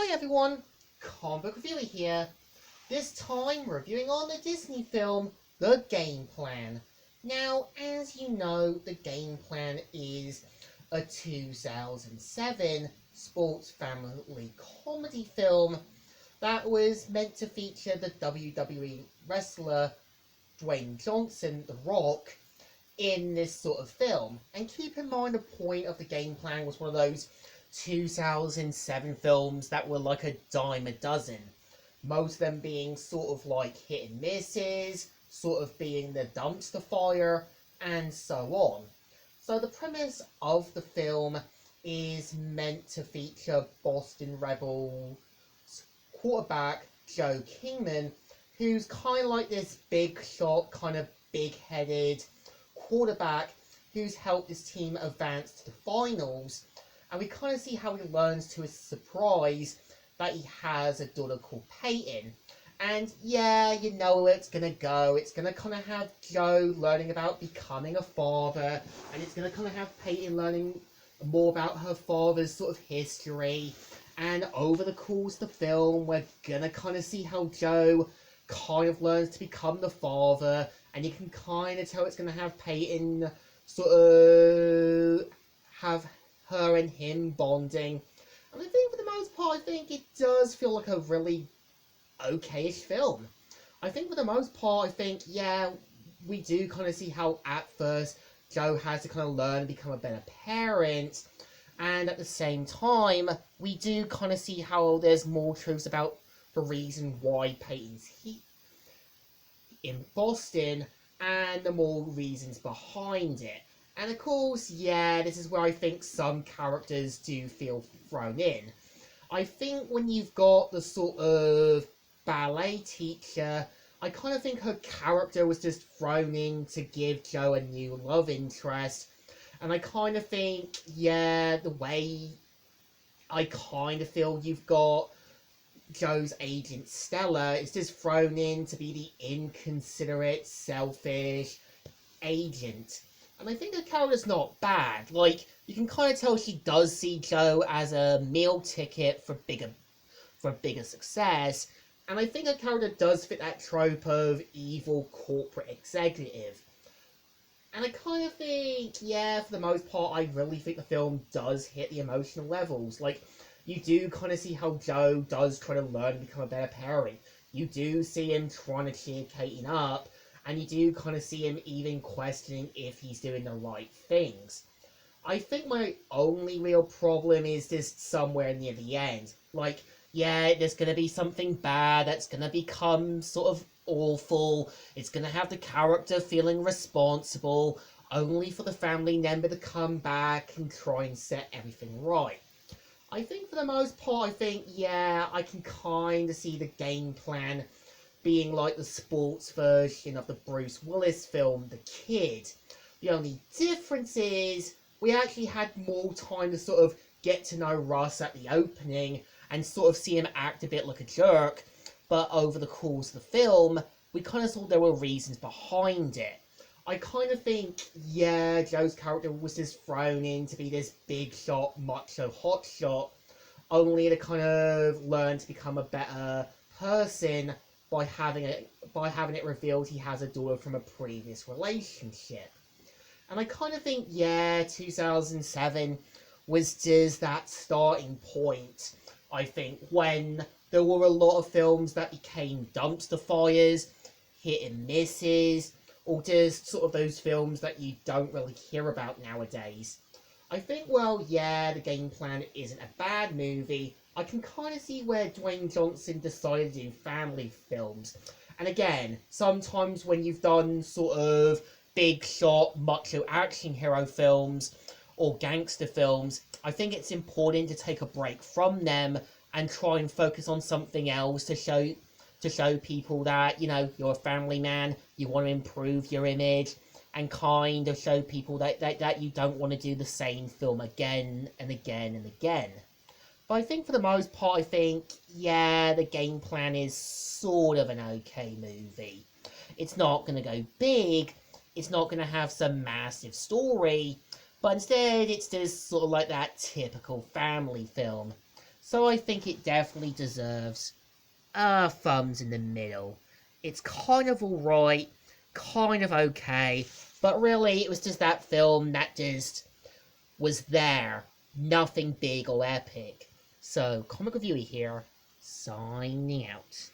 Hi everyone, Comic Book Reviewer here. This time reviewing on the Disney film, The Game Plan. Now, as you know, The Game Plan is a 2007 sports family comedy film that was meant to feature the WWE wrestler Dwayne Johnson, The Rock, in this sort of film. And keep in mind, the point of The Game Plan was one of those 2007 films that were like a dime a dozen. Most of them being sort of like hit and misses, sort of being the dumpster fire, and so on. So the premise of the film is meant to feature Boston Rebels quarterback Joe Kingman, who's kind of like this big shot, kind of big-headed quarterback who's helped his team advance to the finals. And we kind of see how he learns to his surprise that he has a daughter called Peyton. And yeah, you know where it's gonna go. It's gonna kind of have Joe learning about becoming a father, and it's gonna kind of have Peyton learning more about her father's sort of history. And over the course of the film, we're gonna kind of see how Joe kind of learns to become the father, and you can kind of tell it's gonna have Peyton sort of have her and him bonding. And I think for the most part, I think it does feel like a really okay-ish film. I think for the most part, I think, yeah, we do kind of see how at first Joe has to kind of learn and become a better parent, and at the same time, we do kind of see how there's more truths about the reason why Peyton's in Boston, and the more reasons behind it. And of course, yeah, this is where I think some characters do feel thrown in. I think when you've got the sort of ballet teacher, I kind of think her character was just thrown in to give Joe a new love interest. And I kind of think, yeah, the way I kind of feel you've got Joe's agent Stella is just thrown in to be the inconsiderate, selfish agent. And I think her character's not bad. Like, you can kind of tell she does see Joe as a meal ticket for bigger success. And I think her character does fit that trope of evil corporate executive. And I kind of think, yeah, for the most part, I really think the film does hit the emotional levels. Like, you do kind of see how Joe does try to learn and become a better parent. You do see him trying to cheer Katie up, and you do kind of see him even questioning if he's doing the right things. I think my only real problem is just somewhere near the end. Like, yeah, there's going to be something bad that's going to become sort of awful. It's going to have the character feeling responsible, only for the family member to come back and try and set everything right. I think for the most part, I think, yeah, I can kind of see the Game Plan being like the sports version of the Bruce Willis film, The Kid. The only difference is we actually had more time to sort of get to know Russ at the opening and sort of see him act a bit like a jerk, but over the course of the film, we kind of saw there were reasons behind it. I kind of think, yeah, Joe's character was just thrown in to be this big shot, macho hotshot, only to kind of learn to become a better person by having it revealed he has a daughter from a previous relationship. And I kind of think, yeah, 2007 was just that starting point, I think, when there were a lot of films that became dumpster fires, hit and misses, or just sort of those films that you don't really hear about nowadays. I think, well, yeah, The Game Plan isn't a bad movie. I can kind of see where Dwayne Johnson decided to do family films. And again, sometimes when you've done sort of big shot, macho action hero films or gangster films, I think it's important to take a break from them and try and focus on something else to show people that, you know, you're a family man, you want to improve your image, and kind of show people that you don't want to do the same film again and again and again. But I think for the most part, I think, yeah, The Game Plan is sort of an okay movie. It's not going to go big, it's not going to have some massive story, but instead it's just sort of like that typical family film. So I think it definitely deserves thumbs in the middle. It's kind of alright, kind of okay, but really it was just that film that just was there. Nothing big or epic. So, Comic Reviewer here, signing out.